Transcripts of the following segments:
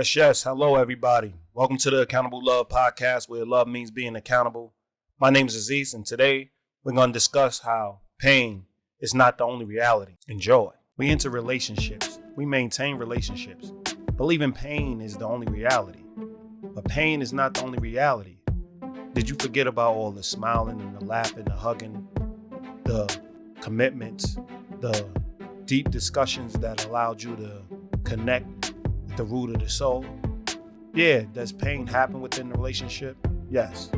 Yes. Hello, everybody. Welcome to the Accountable Love podcast, where love means being accountable. My name is Aziz, and today we're going to discuss how pain is not the only reality. Enjoy. We enter relationships. We maintain relationships. Believing pain is the only reality. But pain is not the only reality. Did you forget about all the smiling and the laughing, the hugging, the commitments, the deep discussions that allowed you to connect the root of the soul? Yeah, does pain happen within the relationship? Yes.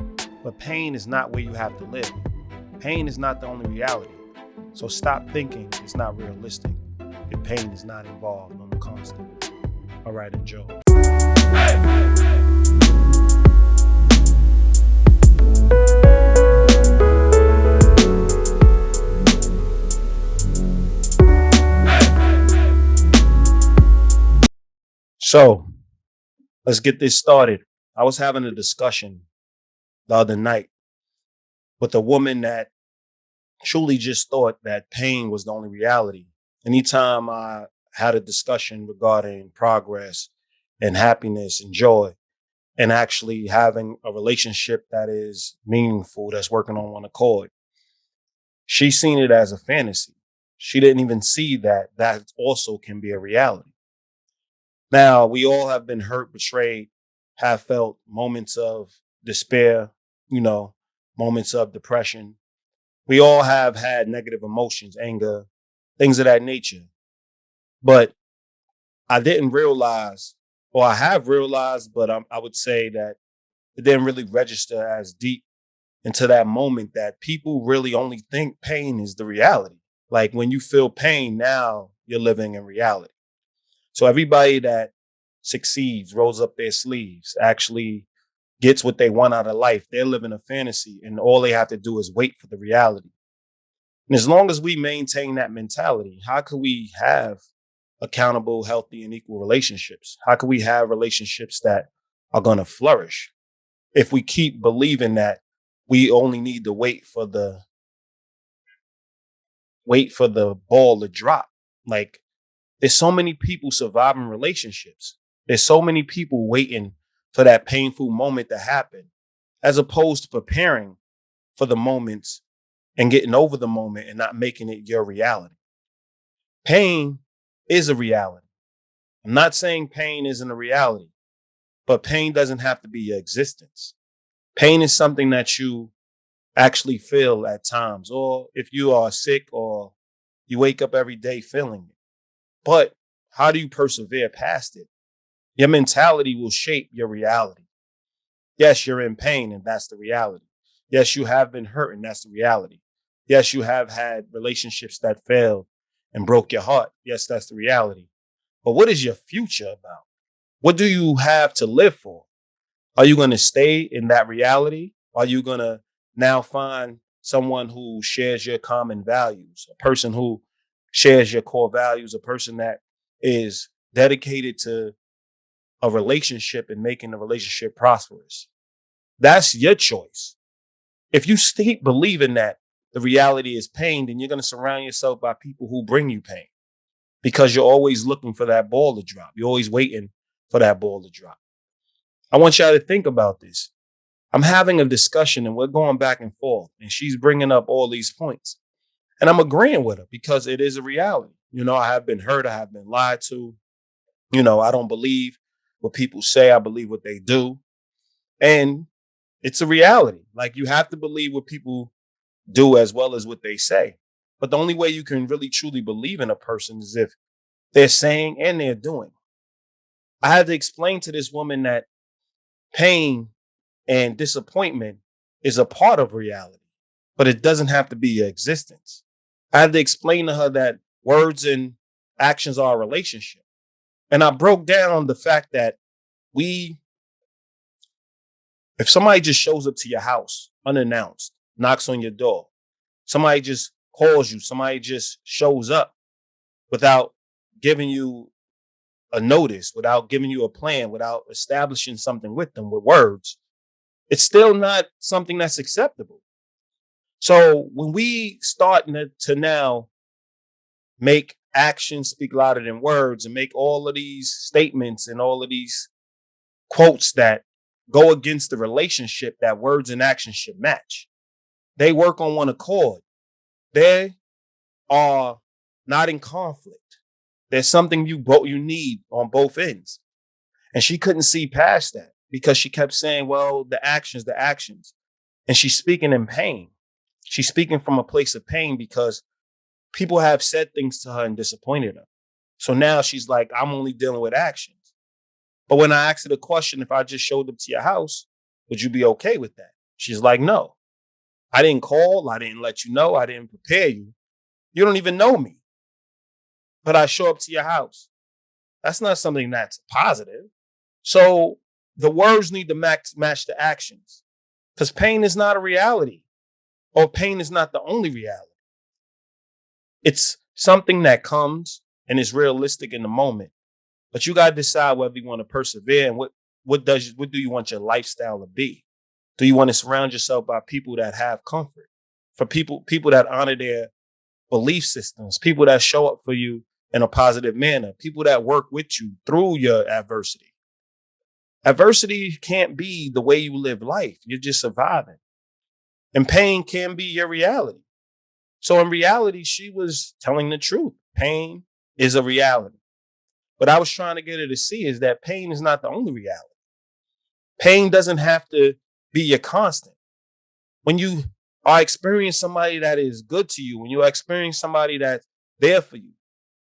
But pain is not where you have to live. Pain is not the only reality. So stop thinking it's not realistic if pain is not involved on the constant. All right, enjoy. So let's get this started. I was having a discussion the other night with a woman that truly just thought that pain was the only reality. Anytime I had a discussion regarding progress and happiness and joy and actually having a relationship that is meaningful, that's working on one accord, she seen it as a fantasy. She didn't even see that that also can be a reality. Now, we all have been hurt, betrayed, have felt moments of despair, moments of depression. We all have had negative emotions, anger, things of that nature. But I didn't realize, or I have realized, but I would say that it didn't really register as deep into that moment that people really only think pain is the reality. Like when you feel pain, now you're living in reality. So everybody that succeeds, rolls up their sleeves, actually gets what they want out of life, they're living a fantasy, and all they have to do is wait for the reality. And as long as we maintain that mentality, how can we have accountable, healthy, and equal relationships? How can we have relationships that are going to flourish if we keep believing that we only need to wait for the ball to drop? Like, there's so many people surviving relationships. There's so many people waiting for that painful moment to happen, as opposed to preparing for the moments and getting over the moment and not making it your reality. Pain is a reality. I'm not saying pain isn't a reality, but pain doesn't have to be your existence. Pain is something that you actually feel at times, or if you are sick or you wake up every day feeling it. But how do you persevere past it? Your mentality will shape your reality. Yes, you're in pain, and that's the reality. Yes, you have been hurt, and that's the reality. Yes, you have had relationships that failed and broke your heart. Yes, that's the reality. But what is your future about? What do you have to live for? Are you going to stay in that reality? Are you going to now find someone who shares your common values, a person who shares your core values, a person that is dedicated to a relationship and making the relationship prosperous? That's your choice. If you keep believing that the reality is pain, then you're going to surround yourself by people who bring you pain because you're always looking for that ball to drop. You're always waiting for that ball to drop. I want y'all to think about this. I'm having a discussion and we're going back and forth, and she's bringing up all these points. And I'm agreeing with her because it is a reality. I have been hurt. I have been lied to. I don't believe what people say. I believe what they do. And it's a reality. Like, you have to believe what people do as well as what they say. But the only way you can really truly believe in a person is if they're saying and they're doing. I had to explain to this woman that pain and disappointment is a part of reality, but it doesn't have to be your existence. I had to explain to her that words and actions are a relationship. And I broke down the fact that if somebody just shows up to your house unannounced, knocks on your door, somebody just calls you, somebody just shows up without giving you a notice, without giving you a plan, without establishing something with them with words, it's still not something that's acceptable. So when we start to now make actions speak louder than words and make all of these statements and all of these quotes that go against the relationship that words and actions should match. They work on one accord. They are not in conflict. There's something you need on both ends. And she couldn't see past that because she kept saying, well, the actions, the actions. And she's speaking in pain. She's speaking from a place of pain because people have said things to her and disappointed her. So now she's like, I'm only dealing with actions. But when I asked her the question, if I just showed up to your house, would you be okay with that? She's like, no, I didn't call. I didn't let you know. I didn't prepare you. You don't even know me. But I show up to your house. That's not something that's positive. So the words need to match the actions because pain is not a reality or pain is not the only reality. It's something that comes and is realistic in the moment, but you got to decide whether you want to persevere and what do you want your lifestyle to be? Do you want to surround yourself by people that have comfort, for people that honor their belief systems, people that show up for you in a positive manner, people that work with you through your adversity? Adversity can't be the way you live life. You're just surviving. And pain can be your reality. So in reality, she was telling the truth. Pain is a reality. What I was trying to get her to see is that pain is not the only reality. Pain doesn't have to be your constant. When you are experiencing somebody that is good to you, when you are experiencing somebody that's there for you,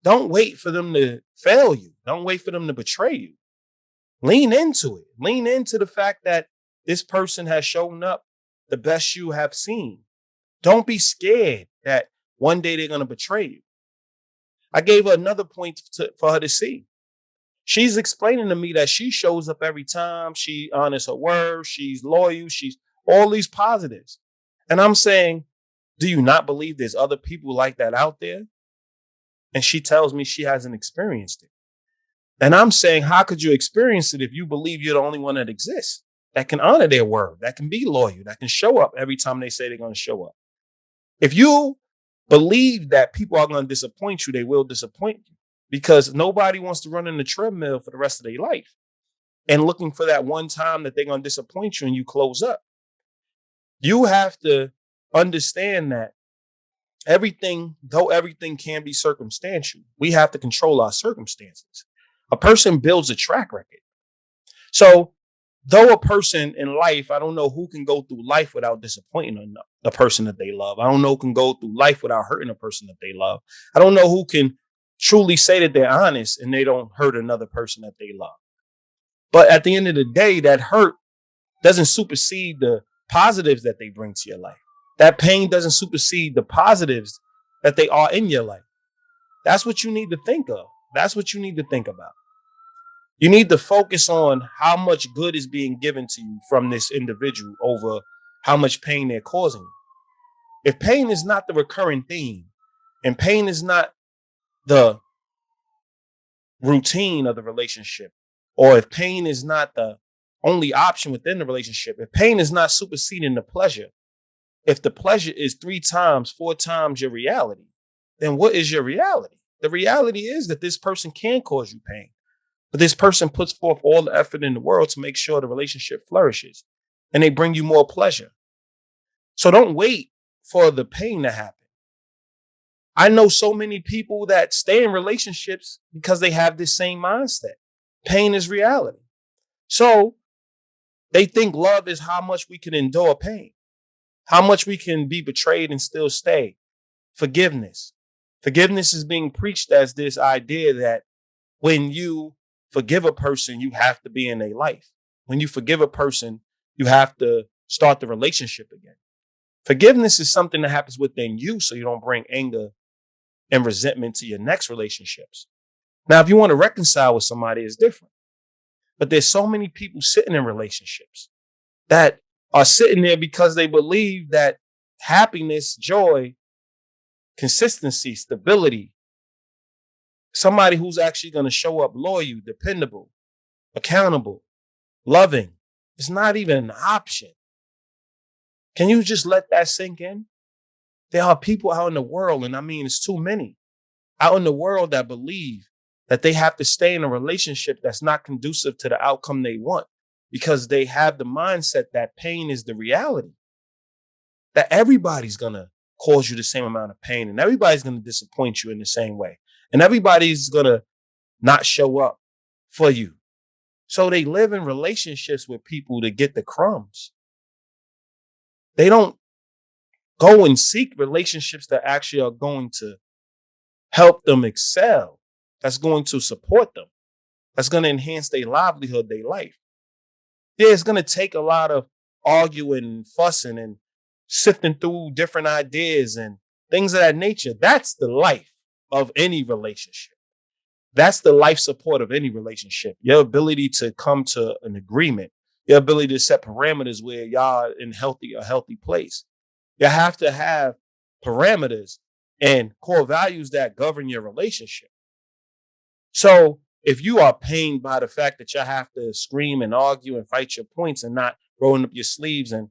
don't wait for them to fail you. Don't wait for them to betray you. Lean into it. Lean into the fact that this person has shown up the best you have seen. Don't be scared that one day they're going to betray you. I gave her another point for her to see. She's explaining to me that she shows up every time. She honors her word. She's loyal. She's all these positives. And I'm saying, do you not believe there's other people like that out there? And she tells me she hasn't experienced it. And I'm saying, how could you experience it if you believe you're the only one that exists, that can honor their word, that can be loyal, that can show up every time they say they're going to show up? If you believe that people are going to disappoint you, they will disappoint you because nobody wants to run in the treadmill for the rest of their life and looking for that one time that they're going to disappoint you and you close up. You have to understand that though everything can be circumstantial, we have to control our circumstances. A person builds a track record. So though a person in life, I don't know who can go through life without disappointing the person that they love. I don't know who can go through life without hurting a person that they love. I don't know who can truly say that they're honest and they don't hurt another person that they love. But at the end of the day, that hurt doesn't supersede the positives that they bring to your life. That pain doesn't supersede the positives that they are in your life. That's what you need to think of. That's what you need to think about. You need to focus on how much good is being given to you from this individual over how much pain they're causing you. If pain is not the recurring theme and pain is not the routine of the relationship, or if pain is not the only option within the relationship, if pain is not superseding the pleasure, if the pleasure is 3 times, 4 times your reality, then what is your reality? The reality is that this person can cause you pain, but this person puts forth all the effort in the world to make sure the relationship flourishes and they bring you more pleasure. So don't wait for the pain to happen. I know so many people that stay in relationships because they have this same mindset. Pain is reality. So they think love is how much we can endure pain, how much we can be betrayed and still stay. Forgiveness. Forgiveness is being preached as this idea that when you forgive a person, you have to be in their life. When you forgive a person, you have to start the relationship again. Forgiveness is something that happens within you so you don't bring anger and resentment to your next relationships. Now, if you want to reconcile with somebody, it's different. But there's so many people sitting in relationships that are sitting there because they believe that happiness, joy, consistency, stability, somebody who's actually going to show up loyal, dependable, accountable, loving, it's not even an option. Can you just let that sink in? There are people out in the world, and I mean, it's too many, out in the world that believe that they have to stay in a relationship that's not conducive to the outcome they want because they have the mindset that pain is the reality, that everybody's going to cause you the same amount of pain and everybody's going to disappoint you in the same way. And everybody's going to not show up for you. So they live in relationships with people to get the crumbs. They don't go and seek relationships that actually are going to help them excel, that's going to support them, that's going to enhance their livelihood, their life. Yeah, it's going to take a lot of arguing and fussing and sifting through different ideas and things of that nature. That's the life of any relationship. That's the life support of any relationship. Your ability to come to an agreement, your ability to set parameters where y'all are in a healthy place. You have to have parameters and core values that govern your relationship. So if you are pained by the fact that you have to scream and argue and fight your points and not rolling up your sleeves and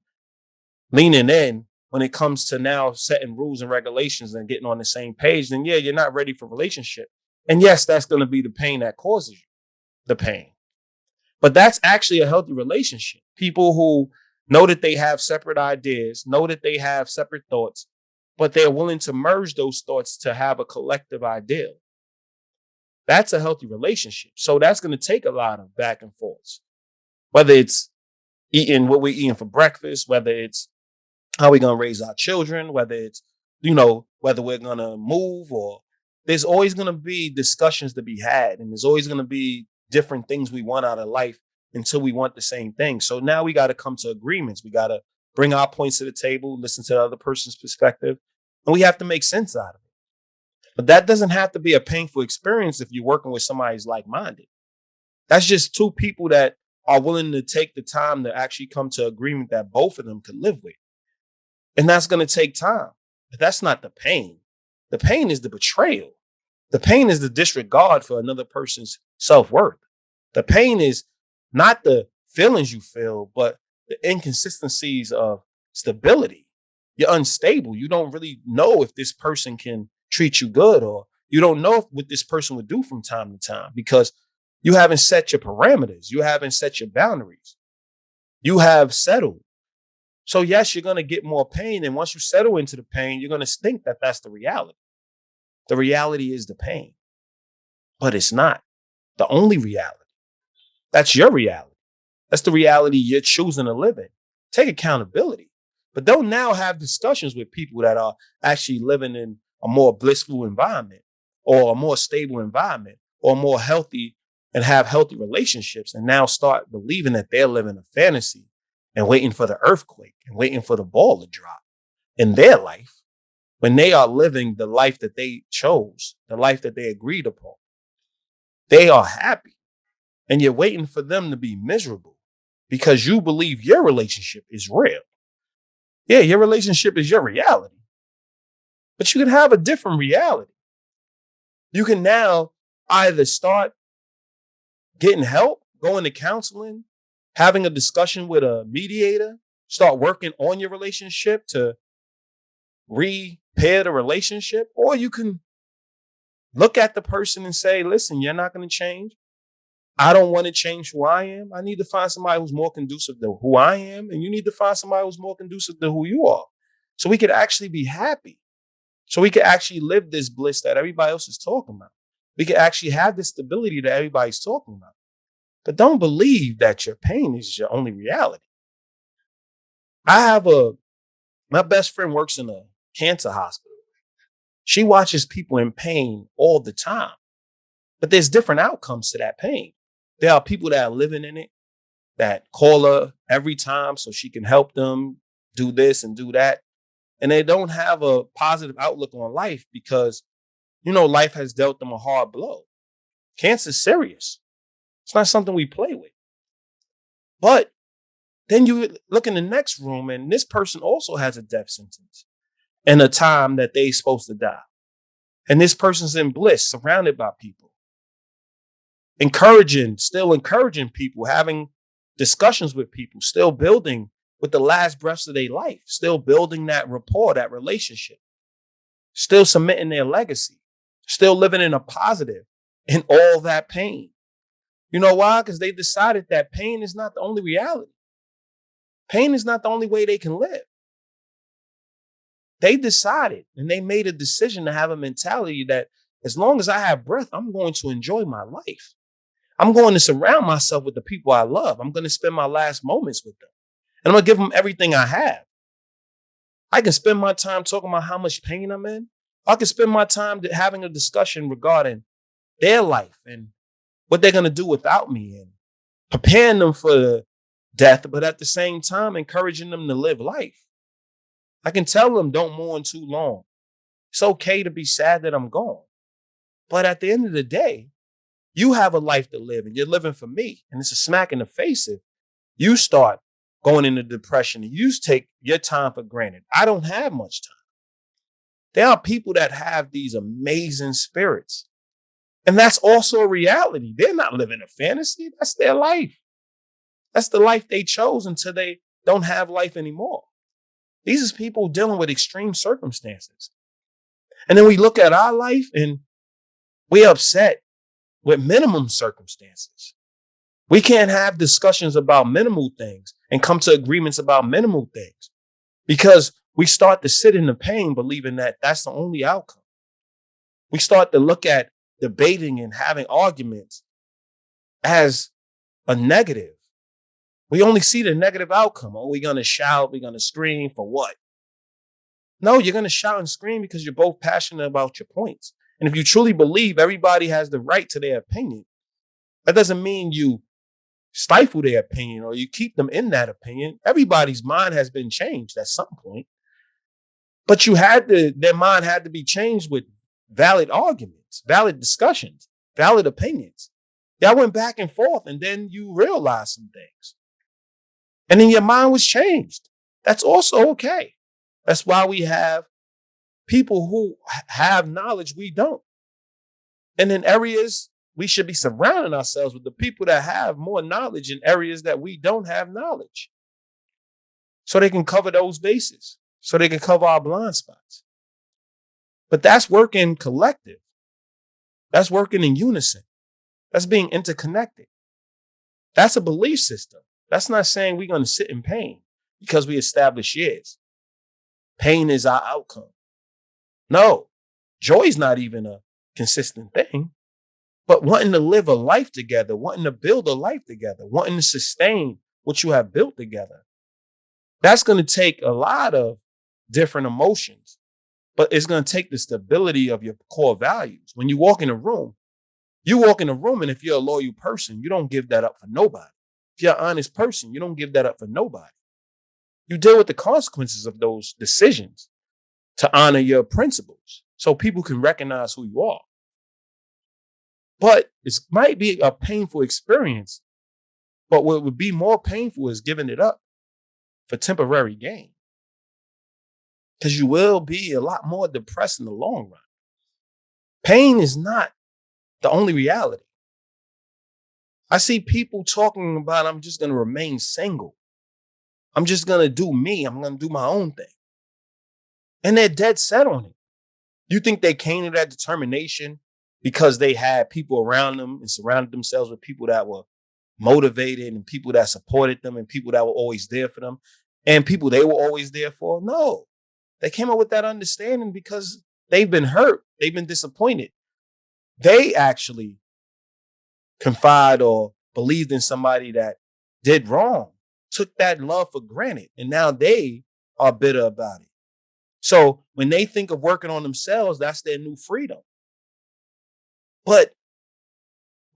leaning in when it comes to now setting rules and regulations and getting on the same page, then yeah, you're not ready for relationship. And yes, that's going to be the pain that causes you the pain. But that's actually a healthy relationship. People who know that they have separate ideas, know that they have separate thoughts, but they're willing to merge those thoughts to have a collective ideal. That's a healthy relationship. So that's going to take a lot of back and forths, whether it's eating what we're eating for breakfast, whether it's how we're going to raise our children, whether it's, whether we're going to move, or there's always going to be discussions to be had. And there's always going to be different things we want out of life until we want the same thing. So now we got to come to agreements. We got to bring our points to the table, listen to the other person's perspective, and we have to make sense out of it. But that doesn't have to be a painful experience if you're working with somebody who's like-minded. That's just two people that are willing to take the time to actually come to agreement that both of them can live with. And that's going to take time. But that's not the pain. The pain is the betrayal. The pain is the disregard for another person's self-worth. The pain is not the feelings you feel, but the inconsistencies of stability. You're unstable. You don't really know if this person can treat you good, or you don't know what this person would do from time to time because you haven't set your parameters. You haven't set your boundaries. You have settled. So yes, you're going to get more pain. And once you settle into the pain, you're going to think that that's the reality. The reality is the pain, but it's not the only reality. That's your reality. That's the reality you're choosing to live in. Take accountability, but don't now have discussions with people that are actually living in a more blissful environment or a more stable environment or more healthy and have healthy relationships, and now start believing that they're living a fantasy and waiting for the earthquake and waiting for the ball to drop in their life when they are living the life that they chose, the life that they agreed upon. They are happy, and you're waiting for them to be miserable because you believe your relationship is real. Yeah, your relationship is your reality. But you can have a different reality. You can now either start getting help, going to counseling, having a discussion with a mediator, start working on your relationship to repair the relationship, or you can look at the person and say, listen, you're not going to change. I don't want to change who I am. I need to find somebody who's more conducive to who I am, and you need to find somebody who's more conducive to who you are, so we could actually be happy. So we can actually live this bliss that everybody else is talking about. We can actually have this stability that everybody's talking about. But don't believe that your pain is your only reality. My best friend works in a cancer hospital. She watches people in pain all the time. But there's different outcomes to that pain. There are people that are living in it, that call her every time so she can help them do this and do that. And they don't have a positive outlook on life because, life has dealt them a hard blow. Cancer is serious. It's not something we play with. But then you look in the next room and this person also has a death sentence and a time that they're supposed to die. And this person's in bliss, surrounded by people. Still encouraging people, having discussions with people, still building with the last breaths of their life, still building that rapport, that relationship, still submitting their legacy, still living in a positive in all that pain. You know why? Because they decided that pain is not the only reality. Pain is not the only way they can live. They decided and they made a decision to have a mentality that as long as I have breath, I'm going to enjoy my life. I'm going to surround myself with the people I love. I'm going to spend my last moments with them. And I'm going to give them everything I have. I can spend my time talking about how much pain I'm in. I can spend my time having a discussion regarding their life and what they're going to do without me and preparing them for death, but at the same time, encouraging them to live life. I can tell them don't mourn too long. It's okay to be sad that I'm gone. But at the end of the day, you have a life to live and you're living for me. And it's a smack in the face if you start going into depression and you take your time for granted. I don't have much time. There are people that have these amazing spirits. And that's also a reality. They're not living a fantasy. That's their life. That's the life they chose until they don't have life anymore. These are people dealing with extreme circumstances. And then we look at our life and we're upset with minimum circumstances. We can't have discussions about minimal things and come to agreements about minimal things because we start to sit in the pain believing that that's the only outcome. We start to look at debating and having arguments as a negative. We only see the negative outcome. Are we going to shout? We're going to scream for what? No, you're going to shout and scream because you're both passionate about your points. And if you truly believe everybody has the right to their opinion, that doesn't mean you stifle their opinion or you keep them in that opinion. Everybody's mind has been changed at some point. But their mind had to be changed with valid arguments, valid discussions, valid opinions. Y'all went back and forth and then you realized some things. And then your mind was changed. That's also okay. That's why we have people who have knowledge we don't. And in areas, we should be surrounding ourselves with the people that have more knowledge in areas that we don't have knowledge. So they can cover those bases, so they can cover our blind spots. But that's working collective. That's working in unison. That's being interconnected. That's a belief system. That's not saying we're going to sit in pain because we establish years. Pain is our outcome. No, joy is not even a consistent thing, but wanting to live a life together, wanting to build a life together, wanting to sustain what you have built together. That's going to take a lot of different emotions, but it's going to take the stability of your core values. When you walk in a room, and if you're a loyal person, you don't give that up for nobody. If you're an honest person, you don't give that up for nobody. You deal with the consequences of those decisions to honor your principles so people can recognize who you are. But it might be a painful experience. But what would be more painful is giving it up for temporary gain. Because you will be a lot more depressed in the long run. Pain is not the only reality. I see people talking about, I'm just going to remain single. I'm just going to do me. I'm going to do my own thing. And they're dead set on it. You think they came to that determination because they had people around them and surrounded themselves with people that were motivated and people that supported them and people that were always there for them and people they were always there for? No, they came up with that understanding because they've been hurt. They've been disappointed. They actually confide or believed in somebody that did wrong, took that love for granted, and now they are bitter about it. So when they think of working on themselves, that's their new freedom. But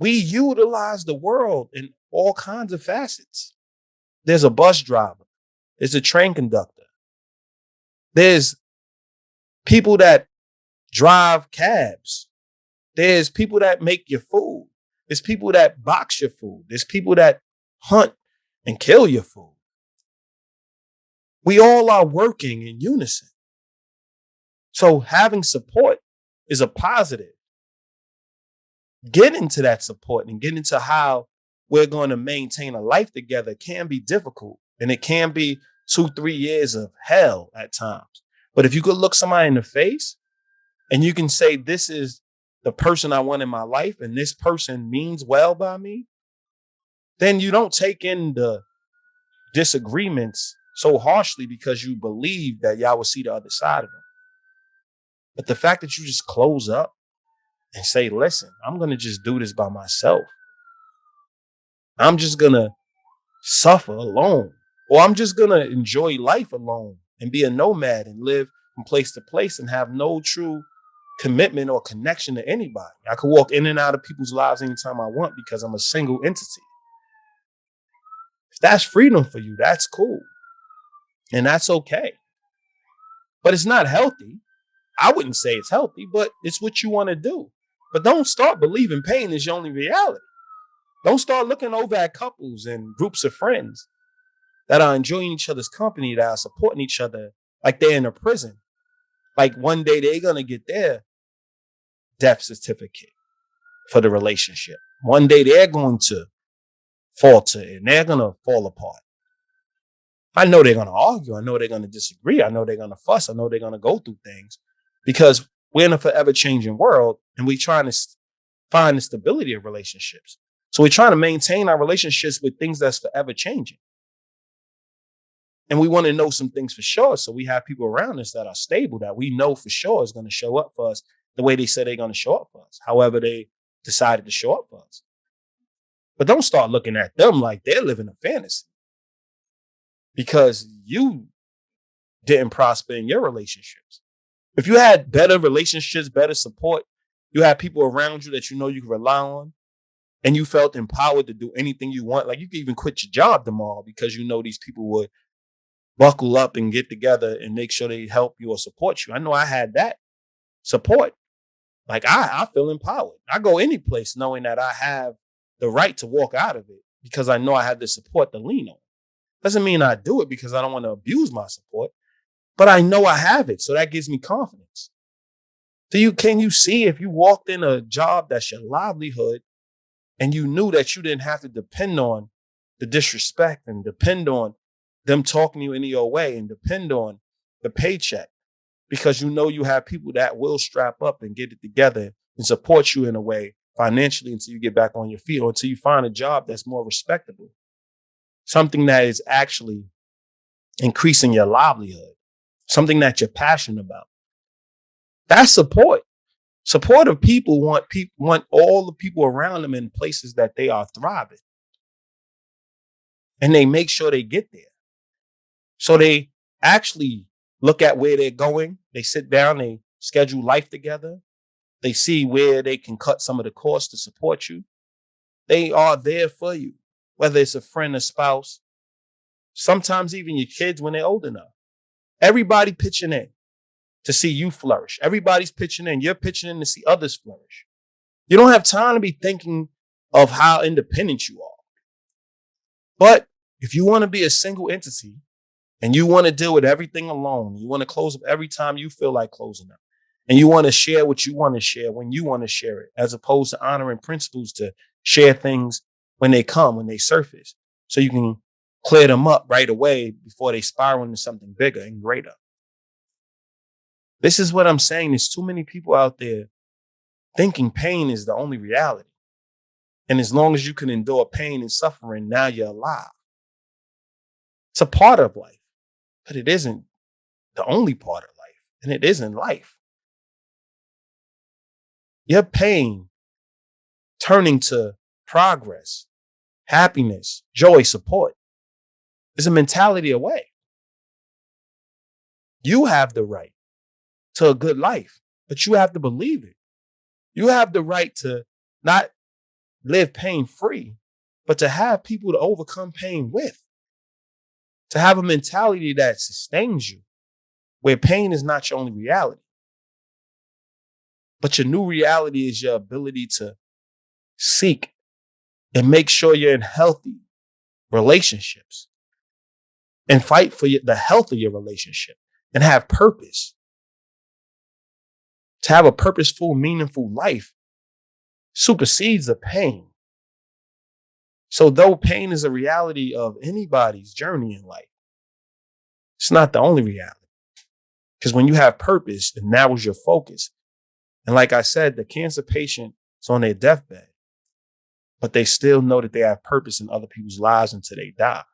we utilize the world in all kinds of facets. There's a bus driver. There's a train conductor. There's people that drive cabs. There's people that make your food. There's people that box your food. There's people that hunt and kill your food. We all are working in unison. So having support is a positive. Getting to that support and getting to how we're going to maintain a life together can be difficult. And it can be 2-3 years of hell at times. But if you could look somebody in the face and you can say, this is the person I want in my life and this person means well by me, then you don't take in the disagreements so harshly because you believe that y'all will see the other side of them. But the fact that you just close up and say, listen, I'm going to just do this by myself. I'm just going to suffer alone, or I'm just going to enjoy life alone and be a nomad and live from place to place and have no true commitment or connection to anybody. I could walk in and out of people's lives anytime I want because I'm a single entity. If that's freedom for you, that's cool. And that's okay. But it's not healthy. I wouldn't say it's healthy, but it's what you want to do. But don't start believing pain is your only reality. Don't start looking over at couples and groups of friends that are enjoying each other's company, that are supporting each other like they're in a prison. Like one day they're going to get their death certificate for the relationship. One day they're going to falter and they're going to fall apart. I know they're going to argue. I know they're going to disagree. I know they're going to fuss. I know they're going to go through things because we're in a forever changing world and we're trying to find the stability of relationships. So we're trying to maintain our relationships with things that's forever changing. And we want to know some things for sure. So we have people around us that are stable, that we know for sure is going to show up for us the way they said they're going to show up for us, however they decided to show up for us. But don't start looking at them like they're living a fantasy because you didn't prosper in your relationships. If you had better relationships, better support, you had people around you that you know you can rely on, and you felt empowered to do anything you want, like you could even quit your job tomorrow because you know these people would buckle up and get together and make sure they help you or support you. I know I had that support. Like I feel empowered. I go any place knowing that I have the right to walk out of it because I know I have the support to lean on. Doesn't mean I do it because I don't want to abuse my support, but I know I have it. So that gives me confidence. Can you see if you walked in a job that's your livelihood and you knew that you didn't have to depend on the disrespect and depend on them talking you into your way and depend on the paycheck because you know you have people that will strap up and get it together and support you in a way financially until you get back on your feet or until you find a job that's more respectable. Something that is actually increasing your livelihood, something that you're passionate about. That's support. Supportive people want all the people around them in places that they are thriving. And they make sure they get there. So they actually look at where they're going. They sit down, they schedule life together. They see where they can cut some of the costs to support you. They are there for you, whether it's a friend, a spouse, sometimes even your kids when they're old enough. Everybody pitching in to see you flourish. Everybody's pitching in. You're pitching in to see others flourish. You don't have time to be thinking of how independent you are. But if you want to be a single entity and you want to deal with everything alone, you want to close up every time you feel like closing up, and you want to share what you want to share when you want to share it, as opposed to honoring principles to share things when they come, when they surface, so you can clear them up right away before they spiral into something bigger and greater. This is what I'm saying. There's too many people out there thinking pain is the only reality. And as long as you can endure pain and suffering, now you're alive. It's a part of life, but it isn't the only part of life. And it isn't life. Your pain turning to progress, happiness, joy, support is a mentality away. You have the right to a good life, but you have to believe it. You have the right to not live pain free, but to have people to overcome pain with, to have a mentality that sustains you, where pain is not your only reality. But your new reality is your ability to seek and make sure you're in healthy relationships and fight for the health of your relationship and have purpose. To have a purposeful, meaningful life supersedes the pain. So though pain is a reality of anybody's journey in life, it's not the only reality. Because when you have purpose and that was your focus, And like I said, the cancer patient is on their deathbed, but they still know that they have purpose in other people's lives until they die.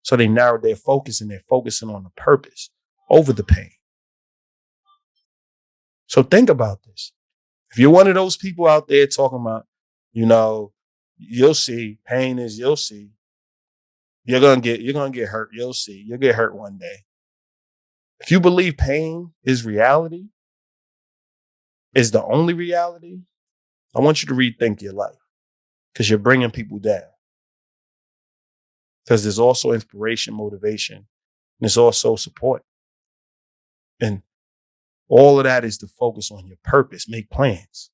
So they narrowed their focus and they're focusing on the purpose over the pain. So think about this. If you're one of those people out there talking about, you'll see, pain is, you'll see. You're gonna get hurt. You'll see. You'll get hurt one day. If you believe pain is reality, is the only reality, I want you to rethink your life because you're bringing people down. Because there's also inspiration, motivation, and there's also support. And all of that is to focus on your purpose, make plans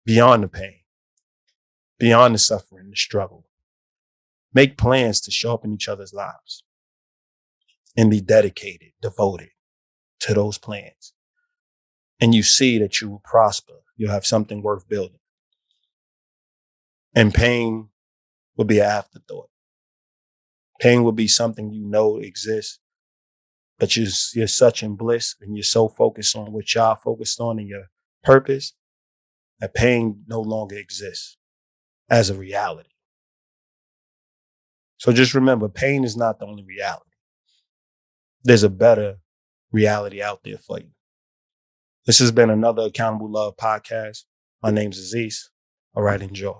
beyond the pain, beyond the suffering, the struggle. Make plans to show up in each other's lives and be dedicated, devoted to those plans. And you see that you will prosper. You'll have something worth building. And pain will be an afterthought. Pain will be something you know exists, but you're such in bliss and you're so focused on what y'all focused on and your purpose that pain no longer exists as a reality. So just remember, pain is not the only reality. There's a better reality out there for you. This has been another Accountable Love podcast. My name's Aziz. All right, enjoy.